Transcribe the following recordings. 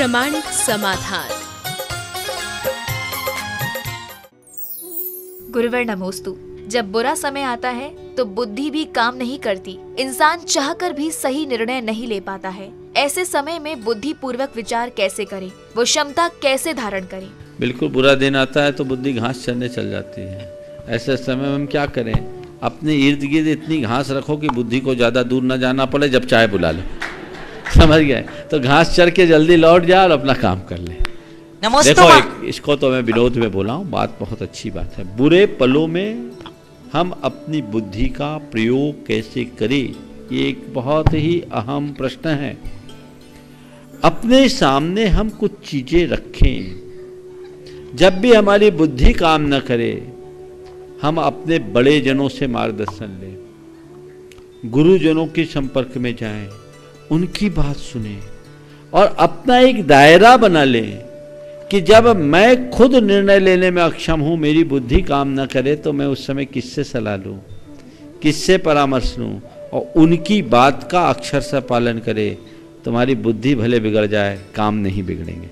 प्रामाणिक समाधान। गुरुवर नमोस्तु। जब बुरा समय आता है तो बुद्धि भी काम नहीं करती, इंसान चाहकर भी सही निर्णय नहीं ले पाता है। ऐसे समय में बुद्धि पूर्वक विचार कैसे करें, वो क्षमता कैसे धारण करें? बिल्कुल बुरा दिन आता है तो बुद्धि घास चरने चल जाती है। ऐसे समय में हम क्या करें? अपने इर्द गिर्द इतनी घास रखो कि बुद्धि को ज़्यादा दूर न जाना पड़े, जब चाहे बुला लो। समझ गए? तो घास चर के जल्दी लौट जाए और अपना काम कर ले। देखो इसको तो मैं विनोद में बोला हूँ, बात बहुत अच्छी बात है। बुरे पलों में हम अपनी बुद्धि का प्रयोग कैसे करें, ये एक बहुत ही अहम प्रश्न है। अपने सामने हम कुछ चीजें रखें, जब भी हमारी बुद्धि काम न करे हम अपने बड़े जनों से मार्गदर्शन लें, गुरुजनों के संपर्क में जाएं, उनकी बात सुने और अपना एक दायरा बना लें कि जब मैं खुद निर्णय लेने में अक्षम हूं, मेरी बुद्धि काम न करे तो मैं उस समय किससे सलाह लूं, किससे परामर्श लूं, और उनकी बात का अक्षर से पालन करे। तुम्हारी बुद्धि भले बिगड़ जाए, काम नहीं बिगड़ेंगे।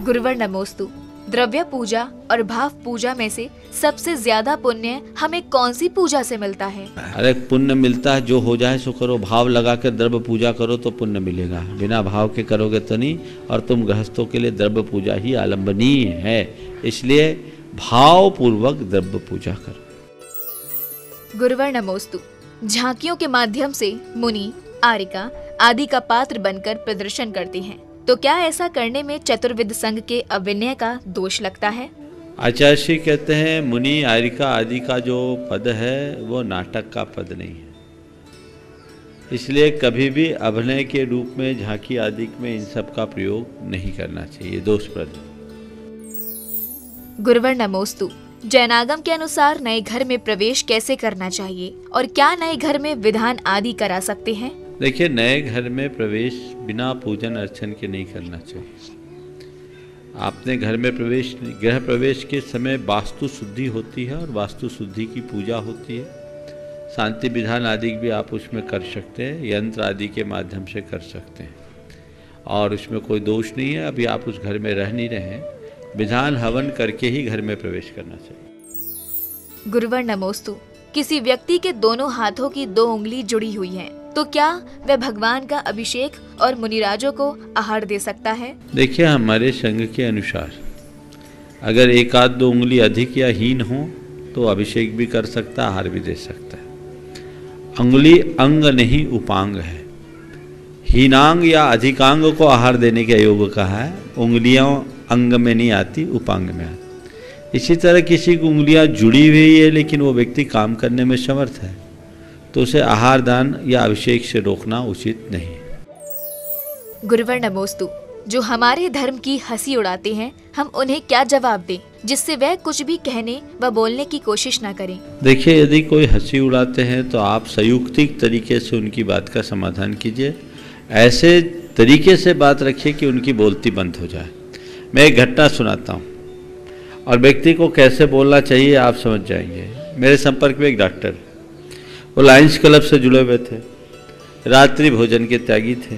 गुरुवर नमोस्तु। द्रव्य पूजा और भाव पूजा में से सबसे ज्यादा पुण्य हमें कौन सी पूजा से मिलता है? अरे पुण्य मिलता है, जो हो जाए सो करो। भाव लगाकर द्रव्य पूजा करो तो पुण्य मिलेगा, बिना भाव के करोगे तो नहीं। और तुम गृहस्थों के लिए द्रव्य पूजा ही आलंबनीय है, इसलिए भाव पूर्वक द्रव्य पूजा करो। गुरुवर नमोस्तु। झांकियों के माध्यम से मुनि, आरिका आदि का पात्र बनकर प्रदर्शन करते हैं, तो क्या ऐसा करने में चतुर्विद संघ के अविनय का दोष लगता है? आचार्य श्री कहते हैं मुनि, आरिका आदि का जो पद है वो नाटक का पद नहीं है, इसलिए कभी भी अभिनय के रूप में झांकी आदि में इन सब का प्रयोग नहीं करना चाहिए, दोषप्रद। गुरुवर नमोस्तु। जैनागम के अनुसार नए घर में प्रवेश कैसे करना चाहिए और क्या नए घर में विधान आदि करा सकते हैं? देखिए, नए घर में प्रवेश बिना पूजन अर्चन के नहीं करना चाहिए। आपने घर में प्रवेश, गृह प्रवेश के समय वास्तु शुद्धि होती है और वास्तु शुद्धि की पूजा होती है। शांति विधान आदि भी आप उसमें कर सकते हैं, यंत्र आदि के माध्यम से कर सकते हैं और उसमें कोई दोष नहीं है। अभी आप उस घर में रह नहीं रहे हैं, विधान हवन करके ही घर में प्रवेश करना चाहिए। गुरुवर नमोस्तु। किसी व्यक्ति के दोनों हाथों की 2 उंगली जुड़ी हुई हैं, तो क्या वह भगवान का अभिषेक और मुनिराजों को आहार दे सकता है? देखिए, हमारे संघ के अनुसार अगर 1 आध 2 उंगली अधिक या हीन हो तो अभिषेक भी कर सकता है, आहार भी दे सकता है। उंगली अंग नहीं उपांग है। हीनांग या अधिकांग को आहार देने के योग कहा है। उंगलियां अंग में नहीं आती, उपांग में आती। इसी तरह किसी की उंगलियां जुड़ी हुई है लेकिन वो व्यक्ति काम करने में समर्थ है, तो उसे आहार दान या अभिषेक से रोकना उचित नहीं है। गुरुवर नमोस्तु। जो हमारे धर्म की हंसी उड़ाते हैं, हम उन्हें क्या जवाब दें जिससे वह कुछ भी कहने व बोलने की कोशिश न करें? देखिए, यदि कोई हंसी उड़ाते हैं तो आप संयुक्तिक तरीके से उनकी बात का समाधान कीजिए। ऐसे तरीके से बात रखिए कि उनकी बोलती बंद हो जाए। मैं एक घटना सुनाता हूँ और व्यक्ति को कैसे बोलना चाहिए आप समझ जाएंगे। मेरे संपर्क में एक डॉक्टर, वो लायंस क्लब से जुड़े हुए थे, रात्रि भोजन के त्यागी थे।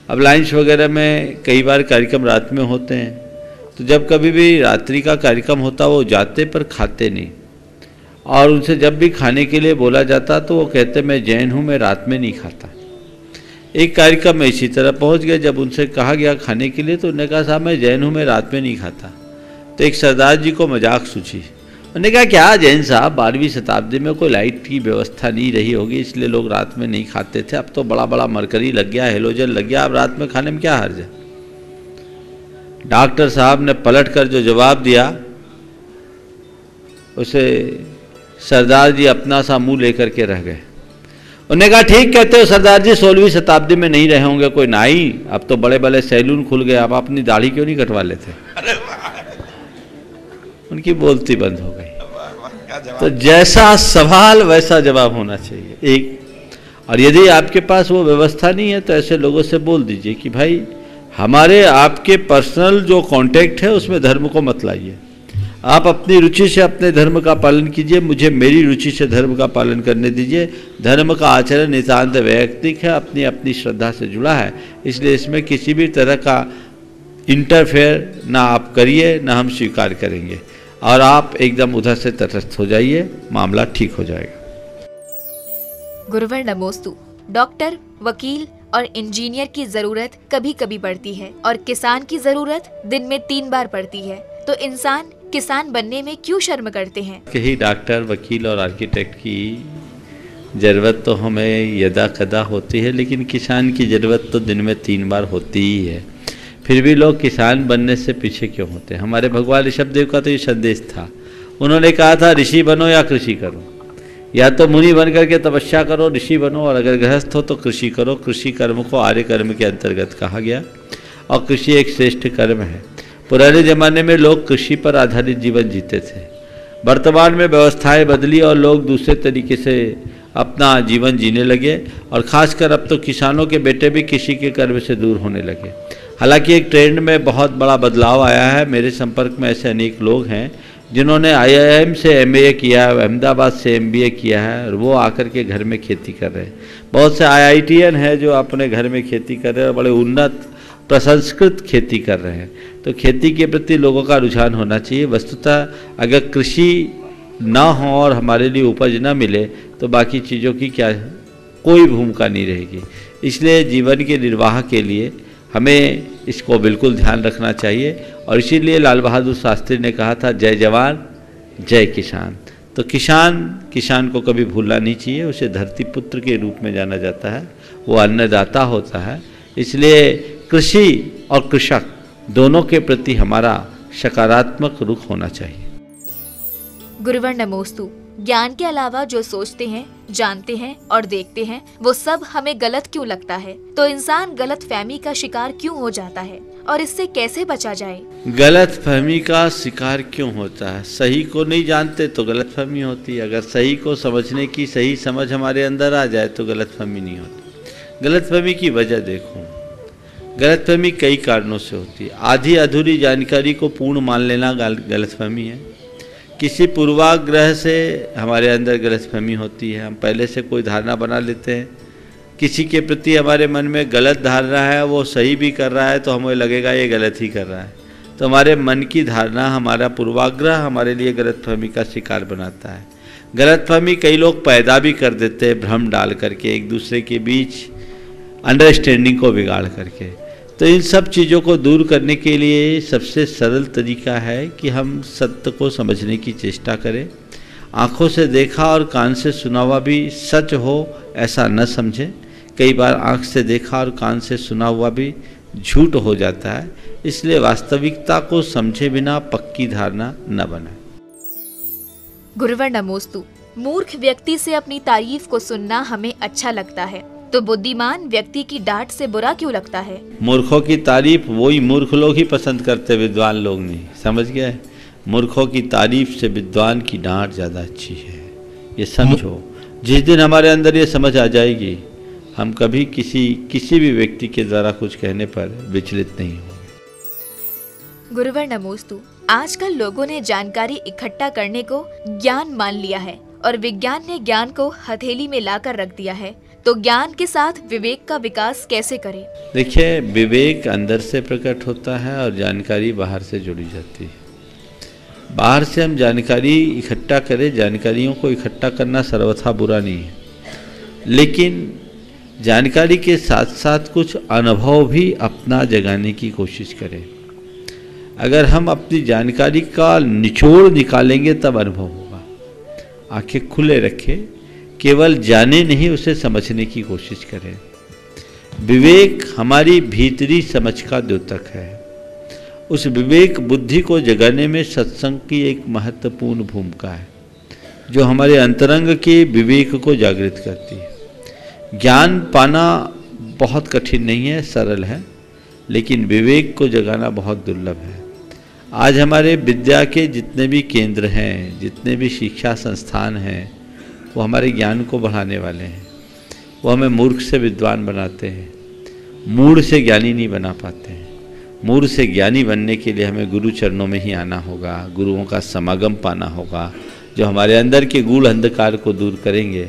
अब लायंस वगैरह में कई बार कार्यक्रम रात में होते हैं, तो जब कभी भी रात्रि का कार्यक्रम होता वो जाते पर खाते नहीं, और उनसे जब भी खाने के लिए बोला जाता तो वो कहते मैं जैन हूँ, मैं रात में नहीं खाता। एक कार्यक्रम में इसी तरह पहुँच गए, जब उनसे कहा गया खाने के लिए तो उन्होंने कहा साहब मैं जैन हूँ, मैं रात में नहीं खाता। तो एक सरदार जी को मजाक सूझी, उन्होंने कहा क्या जैन साहब, 12वीं शताब्दी में कोई लाइट की व्यवस्था नहीं रही होगी इसलिए लोग रात में नहीं खाते थे, अब तो बड़ा बड़ा मरकरी लग गया, हेलोजन लग गया, अब रात में खाने में क्या हर्ज है। डॉक्टर साहब ने पलट कर जो जवाब दिया उसे सरदार जी अपना सा मुंह लेकर के रह गए। उन्होंने कहा ठीक कहते हो सरदार जी, 16वीं शताब्दी में नहीं रहे होंगे कोई नाई, अब तो बड़े बड़े सैलून खुल गए, आप अपनी दाढ़ी क्यों नहीं कटवा लेते। उनकी बोलती बंद हो गई। तो जैसा सवाल वैसा जवाब होना चाहिए एक। और यदि आपके पास वो व्यवस्था नहीं है तो ऐसे लोगों से बोल दीजिए कि भाई हमारे आपके पर्सनल जो कांटेक्ट है उसमें धर्म को मत लाइए। आप अपनी रुचि से अपने धर्म का पालन कीजिए, मुझे मेरी रुचि से धर्म का पालन करने दीजिए। धर्म का आचरण नितांत वैयक्तिक है, अपनी अपनी श्रद्धा से जुड़ा है, इसलिए इसमें किसी भी तरह का इंटरफेयर ना आप करिए, ना हम स्वीकार करेंगे, और आप एकदम उधर से तटस्थ हो जाइए, मामला ठीक हो जाएगा। गुरुवर नमोस्तु। डॉक्टर, वकील और इंजीनियर की जरूरत कभी कभी पड़ती है और किसान की जरूरत दिन में 3 बार पड़ती है, तो इंसान किसान बनने में क्यों शर्म करते हैं? कहीं डॉक्टर, वकील और आर्किटेक्ट की ज़रूरत तो हमें यदा कदा होती है, लेकिन किसान की ज़रूरत तो दिन में 3 बार होती ही है। फिर भी लोग किसान बनने से पीछे क्यों होते हैं? हमारे भगवान ऋषभदेव का तो ये संदेश था, उन्होंने कहा था ऋषि बनो या कृषि करो, या तो मुनि बन करके तपस्या करो, ऋषि बनो, और अगर गृहस्थ हो तो कृषि करो। कृषि कर्म को आर्य कर्म के अंतर्गत कहा गया और कृषि एक श्रेष्ठ कर्म है। पुराने ज़माने में लोग कृषि पर आधारित जीवन जीते थे। वर्तमान में व्यवस्थाएं बदली और लोग दूसरे तरीके से अपना जीवन जीने लगे, और ख़ासकर अब तो किसानों के बेटे भी कृषि के कर्म से दूर होने लगे। हालांकि एक ट्रेंड में बहुत बड़ा बदलाव आया है। मेरे संपर्क में ऐसे अनेक लोग हैं जिन्होंने IIM से MA किया है, अहमदाबाद से MBA किया है, और वो आकर के घर में खेती कर रहे हैं। बहुत से IITian हैं जो अपने घर में खेती कर रहे हैं और बड़े उन्नत प्रसंस्कृत खेती कर रहे हैं। तो खेती के प्रति लोगों का रुझान होना चाहिए। वस्तुतः अगर कृषि ना हो और हमारे लिए उपज ना मिले तो बाकी चीज़ों की क्या कोई भूमिका नहीं रहेगी। इसलिए जीवन के निर्वाह के लिए हमें इसको बिल्कुल ध्यान रखना चाहिए, और इसीलिए लाल बहादुर शास्त्री ने कहा था, जय जवान जय किसान। तो किसान को कभी भूलना नहीं चाहिए, उसे धरती पुत्र के रूप में जाना जाता है, वो अन्नदाता होता है। इसलिए कृषि और कृषक दोनों के प्रति हमारा सकारात्मक रुख होना चाहिए। गुरुवर नमोस्तु। ज्ञान के अलावा जो सोचते हैं, जानते हैं और देखते हैं वो सब हमें गलत क्यों लगता है? तो इंसान गलत फहमी का शिकार क्यों हो जाता है और इससे कैसे बचा जाए? गलत फहमी का शिकार क्यों होता है? सही को नहीं जानते तो गलत फहमी होती है। अगर सही को समझने की सही समझ हमारे अंदर आ जाए तो गलत फहमी नहीं होती। गलत फहमी की वजह देखो, गलत फहमी कई कारणों से होती है। आधी अधूरी जानकारी को पूर्ण मान लेना गलत फहमी है। किसी पूर्वाग्रह से हमारे अंदर गलतफहमी होती है, हम पहले से कोई धारणा बना लेते हैं। किसी के प्रति हमारे मन में गलत धारणा है, वो सही भी कर रहा है तो हमें लगेगा ये गलत ही कर रहा है। तो हमारे मन की धारणा, हमारा पूर्वाग्रह हमारे लिए गलतफहमी का शिकार बनाता है। गलतफहमी कई लोग पैदा भी कर देते हैं भ्रम डाल करके, एक दूसरे के बीच अंडरस्टैंडिंग को बिगाड़ करके। तो इन सब चीज़ों को दूर करने के लिए सबसे सरल तरीका है कि हम सत्य को समझने की चेष्टा करें। आँखों से देखा और कान से सुना हुआ भी सच हो ऐसा न समझें। कई बार आँख से देखा और कान से सुना हुआ भी झूठ हो जाता है। इसलिए वास्तविकता को समझे बिना पक्की धारणा न बनाएं। गुरुवर नमोस्तु। मूर्ख व्यक्ति से अपनी तारीफ को सुनना हमें अच्छा लगता है, तो बुद्धिमान व्यक्ति की डांट से बुरा क्यों लगता है? मूर्खों की तारीफ वही मूर्ख लोग ही पसंद करते, विद्वान लोग नहीं। समझ गए? मूर्खों की तारीफ से विद्वान की डांट ज़्यादा अच्छी है, ये समझो। जिस दिन हमारे अंदर ये समझ आ जाएगी, हम कभी किसी भी व्यक्ति के द्वारा कुछ कहने पर विचलित नहीं होंगे। गुरुवर नमोस्तु। आजकल लोगों ने जानकारी इकट्ठा करने को ज्ञान मान लिया है और विज्ञान ने ज्ञान को हथेली में लाकर रख दिया है। तो ज्ञान के साथ विवेक का विकास कैसे करें? देखिए, विवेक अंदर से प्रकट होता है और जानकारी बाहर से जुड़ी जाती है। बाहर से हम जानकारी इकट्ठा करें, जानकारियों को इकट्ठा करना सर्वथा बुरा नहीं है, लेकिन जानकारी के साथ साथ कुछ अनुभव भी अपना जगाने की कोशिश करें। अगर हम अपनी जानकारी का निचोड़ निकालेंगे तब अनुभव होगा। आंखें खुले रखें, केवल जाने नहीं उसे समझने की कोशिश करें। विवेक हमारी भीतरी समझ का द्योतक है। उस विवेक बुद्धि को जगाने में सत्संग की एक महत्वपूर्ण भूमिका है, जो हमारे अंतरंग के विवेक को जागृत करती है। ज्ञान पाना बहुत कठिन नहीं है, सरल है, लेकिन विवेक को जगाना बहुत दुर्लभ है। आज हमारे विद्या के जितने भी केंद्र हैं, जितने भी शिक्षा संस्थान हैं, वो हमारे ज्ञान को बढ़ाने वाले हैं। वो हमें मूर्ख से विद्वान बनाते हैं, मूढ़ से ज्ञानी नहीं बना पाते हैं। मूर्ख से ज्ञानी बनने के लिए हमें गुरु चरणों में ही आना होगा, गुरुओं का समागम पाना होगा, जो हमारे अंदर के गूढ़ अंधकार को दूर करेंगे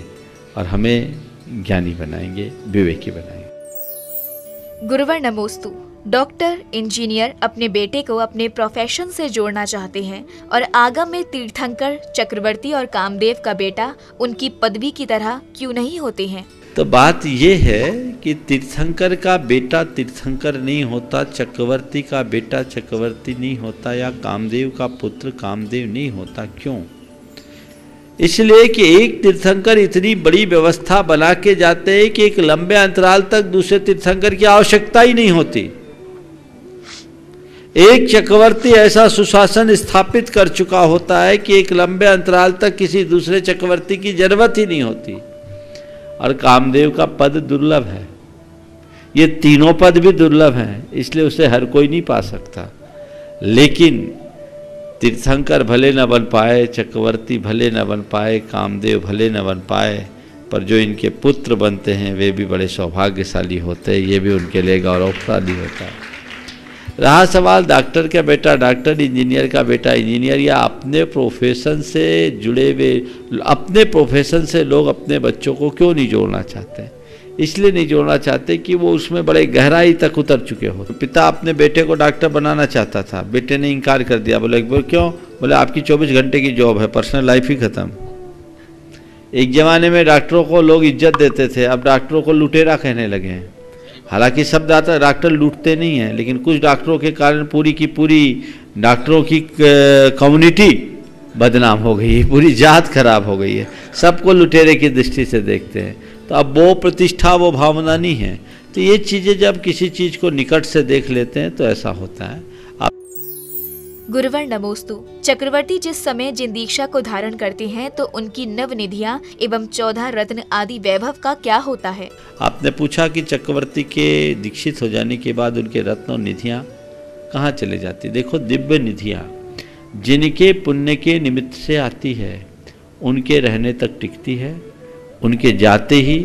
और हमें ज्ञानी बनाएंगे, विवेकी बनाएंगे। गुरुवर नमोस्तु। डॉक्टर, इंजीनियर अपने बेटे को अपने प्रोफेशन से जोड़ना चाहते हैं और आगम में तीर्थंकर, चक्रवर्ती और कामदेव का बेटा उनकी पदवी की तरह क्यों नहीं होते हैं? तो बात ये है कि तीर्थंकर का बेटा तीर्थंकर नहीं होता, चक्रवर्ती का बेटा चक्रवर्ती नहीं होता, या कामदेव का पुत्र कामदेव नहीं होता। क्यों? इसलिए कि एक तीर्थंकर इतनी बड़ी व्यवस्था बना के जाते हैं कि एक लंबे अंतराल तक दूसरे तीर्थंकर की आवश्यकता ही नहीं होती। एक चक्रवर्ती ऐसा सुशासन स्थापित कर चुका होता है कि एक लंबे अंतराल तक किसी दूसरे चक्रवर्ती की जरूरत ही नहीं होती। और कामदेव का पद दुर्लभ है, ये तीनों पद भी दुर्लभ हैं, इसलिए उसे हर कोई नहीं पा सकता। लेकिन तीर्थंकर भले न बन पाए, चक्रवर्ती भले न बन पाए, कामदेव भले न बन पाए, पर जो इनके पुत्र बनते हैं वे भी बड़े सौभाग्यशाली होते हैं, ये भी उनके लिए गौरवशाली होता है। रहा सवाल डॉक्टर का बेटा डॉक्टर, इंजीनियर का बेटा इंजीनियर, या अपने प्रोफेशन से जुड़े हुए, अपने प्रोफेशन से लोग अपने बच्चों को क्यों नहीं जोड़ना चाहते? इसलिए नहीं जोड़ना चाहते कि वो उसमें बड़े गहराई तक उतर चुके हो। पिता अपने बेटे को डॉक्टर बनाना चाहता था, बेटे ने इनकार कर दिया। बोले क्यों? बोले आपकी 24 घंटे की जॉब है, पर्सनल लाइफ ही खत्म। एक जमाने में डॉक्टरों को लोग इज्जत देते थे, अब डॉक्टरों को लुटेरा कहने लगे हैं। हालांकि सब डॉक्टर लूटते नहीं हैं, लेकिन कुछ डॉक्टरों के कारण पूरी की पूरी डॉक्टरों की कम्युनिटी बदनाम हो गई है, पूरी जात खराब हो गई है, सबको लुटेरे की दृष्टि से देखते हैं। तो अब वो प्रतिष्ठा, वो भावना नहीं है। तो ये चीज़ें जब किसी चीज़ को निकट से देख लेते हैं तो ऐसा होता है। गुरुवर नमोस्तु। चक्रवर्ती जिस समय जिन दीक्षा को धारण करते हैं तो उनकी नव निधियां एवं 14 रत्न आदि वैभव का क्या होता है? आपने पूछा कि चक्रवर्ती के दीक्षित हो जाने के बाद उनके रत्न और निधियां कहाँ चले जाती? देखो, दिव्य निधियां जिनके पुण्य के निमित्त से आती है उनके रहने तक टिकती है, उनके जाते ही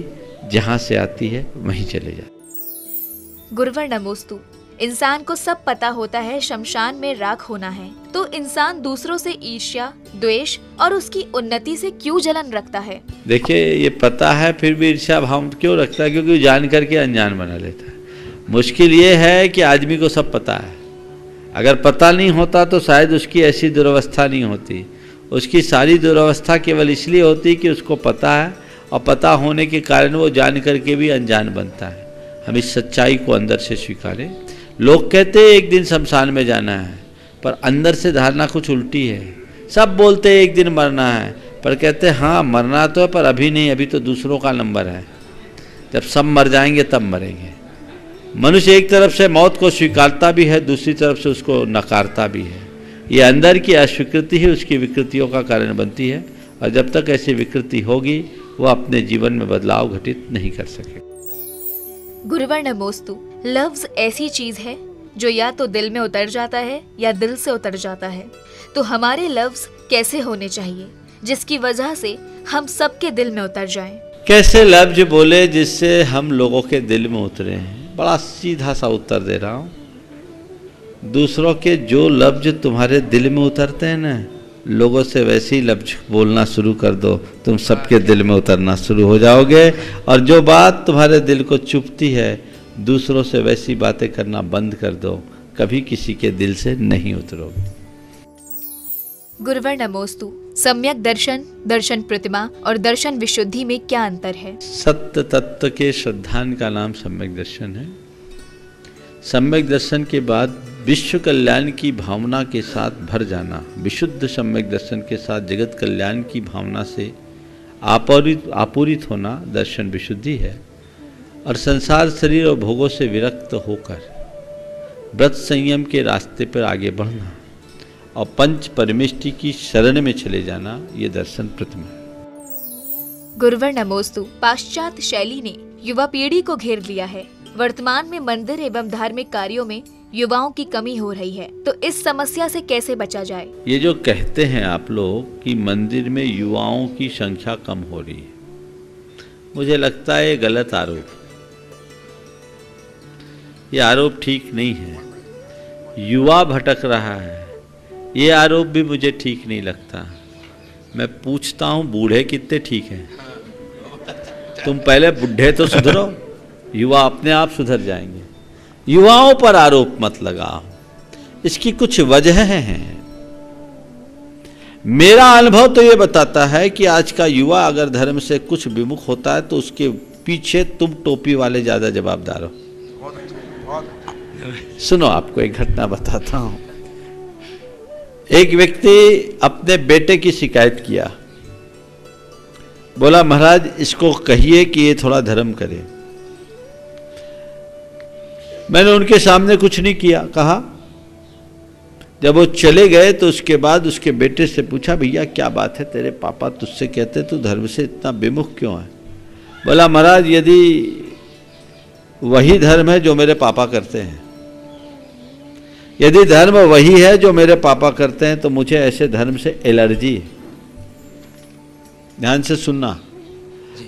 जहाँ से आती है वहीं चले जाती। गुरुवर नमोस्तु। इंसान को सब पता होता है शमशान में राख होना है, तो इंसान दूसरों से ईर्ष्या, द्वेष और उसकी उन्नति से क्यों जलन रखता है? देखिए, ये पता है फिर भी ईर्ष्या भाव क्यों रखता है? क्योंकि जान करके अनजान बना लेता है। मुश्किल ये है कि आदमी को सब पता है। अगर पता नहीं होता तो शायद उसकी ऐसी दुर्वस्था नहीं होती। उसकी सारी दुर्वस्था केवल इसलिए होती कि उसको पता है, और पता होने के कारण वो जान करके भी अनजान बनता है। हम इस सच्चाई को अंदर से स्वीकारें। लोग कहते हैं एक दिन शमशान में जाना है, पर अंदर से धारणा कुछ उल्टी है। सब बोलते हैं एक दिन मरना है, पर कहते हैं हाँ मरना तो है, पर अभी नहीं, अभी तो दूसरों का नंबर है, जब सब मर जाएंगे तब मरेंगे। मनुष्य एक तरफ से मौत को स्वीकारता भी है, दूसरी तरफ से उसको नकारता भी है। ये अंदर की अस्वीकृति ही उसकी विकृतियों का कारण बनती है, और जब तक ऐसी विकृति होगी वो अपने जीवन में बदलाव घटित नहीं कर सके। गुरुवर नमोस्तु। लफ्ज ऐसी चीज है जो या तो दिल में उतर जाता है या दिल से उतर जाता है, तो हमारे लफ्ज कैसे होने चाहिए जिसकी वजह से हम सबके दिल में उतर जाएं? कैसे लफ्ज बोले जिससे हम लोगों के दिल में उतरे हैं? बड़ा सीधा सा उत्तर दे रहा हूँ। दूसरों के जो लफ्ज तुम्हारे दिल में उतरते हैं ना, लोगों से वैसे ही लफ्ज बोलना शुरू कर दो, तुम सबके दिल में उतरना शुरू हो जाओगे। और जो बात तुम्हारे दिल को चुभती है, दूसरों से वैसी बातें करना बंद कर दो, कभी किसी के दिल से नहीं उतरोगे। गुरुवर नमोस्तु। सम्यक दर्शन, दर्शन प्रतिमा और दर्शन विशुद्धि में क्या अंतर है? सत्य तत्व के श्रद्धान का नाम सम्यक दर्शन है। सम्यक दर्शन के बाद विश्व कल्याण की भावना के साथ भर जाना, विशुद्ध सम्यक दर्शन के साथ जगत कल्याण की भावना से आपूरित होना दर्शन विशुद्धि है। और संसार, शरीर और भोगों से विरक्त होकर व्रत संयम के रास्ते पर आगे बढ़ना और पंच परमेष्टि की शरण में चले जाना, ये दर्शन प्रतिमा है। गुरुवर नमोस्तु। पाश्चात्य शैली ने युवा पीढ़ी को घेर लिया है। वर्तमान में मंदिर एवं धार्मिक कार्यों में युवाओं की कमी हो रही है, तो इस समस्या से कैसे बचा जाए? ये जो कहते हैं आप लोग कि मंदिर में युवाओं की संख्या कम हो रही है, मुझे लगता है ये गलत आरोप। ये आरोप ठीक नहीं है। युवा भटक रहा है, ये आरोप भी मुझे ठीक नहीं लगता। मैं पूछता हूँ बूढ़े कितने ठीक हैं? तुम पहले बुढ़े तो सुधरो, युवा अपने आप सुधर जाएंगे। युवाओं पर आरोप मत लगाओ, इसकी कुछ वजह हैं। मेरा अनुभव तो ये बताता है कि आज का युवा अगर धर्म से कुछ विमुख होता है तो उसके पीछे तुम टोपी वाले ज्यादा जवाबदार हो। सुनो, आपको एक घटना बताता हूं। एक व्यक्ति अपने बेटे की शिकायत किया, बोला महाराज इसको कहिए कि ये थोड़ा धर्म करे। मैंने उनके सामने कुछ नहीं किया, कहा। जब वो चले गए तो उसके बाद उसके बेटे से पूछा, भैया क्या बात है, तेरे पापा तुझसे कहते तू धर्म से इतना विमुख क्यों है? बोला महाराज यदि वही धर्म है जो मेरे पापा करते हैं, यदि धर्म वही है जो मेरे पापा करते हैं तो मुझे ऐसे धर्म से एलर्जी है। ध्यान से सुनना,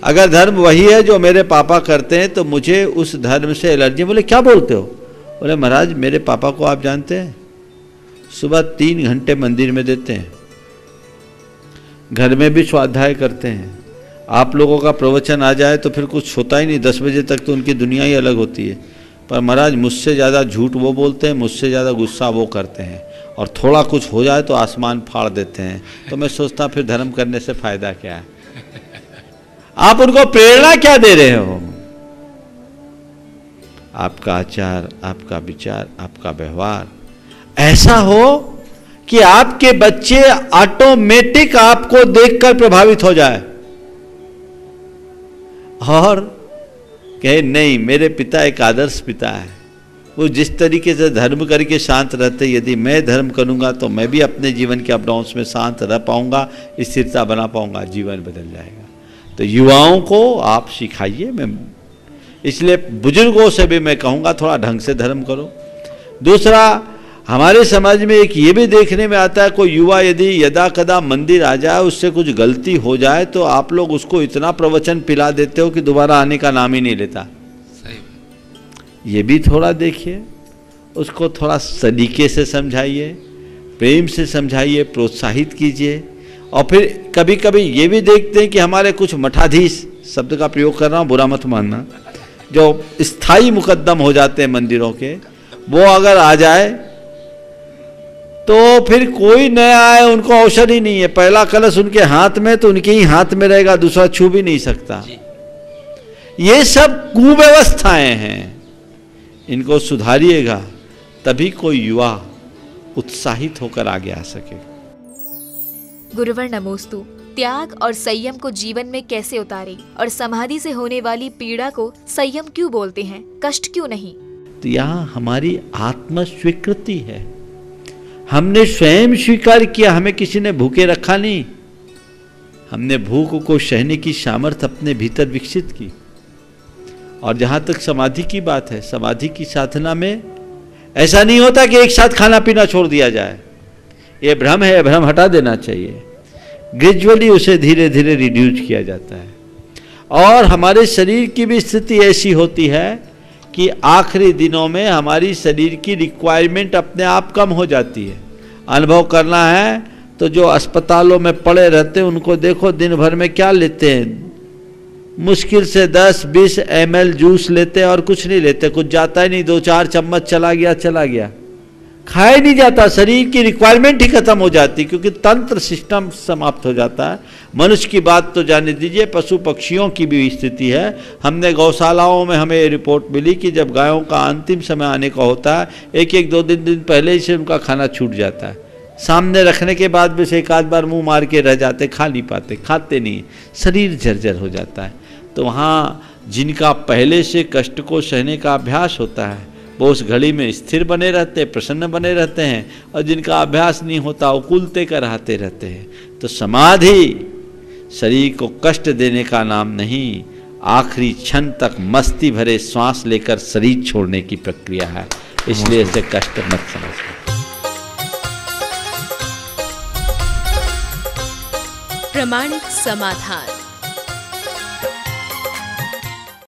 अगर धर्म वही है जो मेरे पापा करते हैं तो मुझे उस धर्म से एलर्जी। बोले क्या बोलते हो? बोले महाराज मेरे पापा को आप जानते हैं, सुबह 3 घंटे मंदिर में देते हैं, घर में भी स्वाध्याय करते हैं। आप लोगों का प्रवचन आ जाए तो फिर कुछ होता ही नहीं, 10 बजे तक तो उनकी दुनिया ही अलग होती है। पर महाराज मुझसे ज़्यादा झूठ वो बोलते हैं, मुझसे ज़्यादा गुस्सा वो करते हैं, और थोड़ा कुछ हो जाए तो आसमान फाड़ देते हैं। तो मैं सोचता फिर धर्म करने से फायदा क्या है? आप उनको प्रेरणा क्या दे रहे हो? आपका आचार, आपका विचार, आपका व्यवहार ऐसा हो कि आपके बच्चे ऑटोमेटिक आपको देखकर प्रभावित हो जाए और कहे नहीं मेरे पिता एक आदर्श पिता है, वो जिस तरीके से धर्म करके शांत रहते, यदि मैं धर्म करूंगा तो मैं भी अपने जीवन के अप डाउन्स में शांत रह पाऊंगा, स्थिरता बना पाऊंगा, जीवन बदल जाएगा। तो युवाओं को आप सिखाइए। मैं इसलिए बुजुर्गों से भी मैं कहूँगा थोड़ा ढंग से धर्म करो। दूसरा, हमारे समाज में एक ये भी देखने में आता है, कोई युवा यदि यदा कदा मंदिर आ जाए, उससे कुछ गलती हो जाए तो आप लोग उसको इतना प्रवचन पिला देते हो कि दोबारा आने का नाम ही नहीं लेता। सही। ये भी थोड़ा देखिए, उसको थोड़ा सलीके से समझाइए, प्रेम से समझाइए, प्रोत्साहित कीजिए। और फिर कभी कभी ये भी देखते हैं कि हमारे कुछ मठाधीश, शब्द का प्रयोग कर रहा हूँ बुरा मत मानना, जो स्थायी मुकद्दम हो जाते हैं मंदिरों के, वो अगर आ जाए तो फिर कोई नया आए उनको अवसर ही नहीं है। पहला कलश उनके हाथ में तो उनके ही हाथ में रहेगा, दूसरा छू भी नहीं सकता। ये सब कुव्यवस्थाएं हैं, इनको सुधारिएगा तभी कोई युवा उत्साहित होकर आगे आ सके। गुरुवर नमोस्तु। त्याग और संयम को जीवन में कैसे उतारें और समाधि से होने वाली पीड़ा को संयम क्यों बोलते हैं, कष्ट क्यों नहीं? तो यहाँ हमारी आत्म स्वीकृति है, हमने स्वयं स्वीकार किया, हमें किसी ने भूखे रखा नहीं, हमने भूख को सहने की सामर्थ्य अपने भीतर विकसित की। और जहां तक समाधि की बात है, समाधि की साधना में ऐसा नहीं होता कि एक साथ खाना पीना छोड़ दिया जाए, ये भ्रम है, भ्रम हटा देना चाहिए। ग्रेजुअली उसे धीरे धीरे रिड्यूस किया जाता है। और हमारे शरीर की भी स्थिति ऐसी होती है कि आखिरी दिनों में हमारी शरीर की रिक्वायरमेंट अपने आप कम हो जाती है। अनुभव करना है तो जो अस्पतालों में पड़े रहते हैं उनको देखो, दिन भर में क्या लेते हैं, मुश्किल से 10-20 ml जूस लेते हैं और कुछ नहीं लेते, कुछ जाता ही नहीं, 2-4 चम्मच चला गया, खाया नहीं जाता, शरीर की रिक्वायरमेंट ही खत्म हो जाती, क्योंकि तंत्र सिस्टम समाप्त हो जाता है। मनुष्य की बात तो जाने दीजिए, पशु पक्षियों की भी स्थिति है। हमने गौशालाओं में हमें ये रिपोर्ट मिली कि जब गायों का अंतिम समय आने का होता है, 1-2 दिन पहले ही से उनका खाना छूट जाता है। सामने रखने के बाद भी से एक आध बार मुंह मार के रह जाते, खा नहीं पाते, खाते नहीं, शरीर जर्जर हो जाता है। तो वहाँ जिनका पहले से कष्ट को सहने का अभ्यास होता है वो उस घड़ी में स्थिर बने रहते हैं, प्रसन्न बने रहते हैं, और जिनका अभ्यास नहीं होता वो कुलते कराते रहते हैं। तो समाधि शरीर को कष्ट देने का नाम नहीं, आखिरी क्षण तक मस्ती भरे श्वास लेकर शरीर छोड़ने की प्रक्रिया है, इसलिए इसे कष्ट मत समझो। प्रामाणिक समाधान।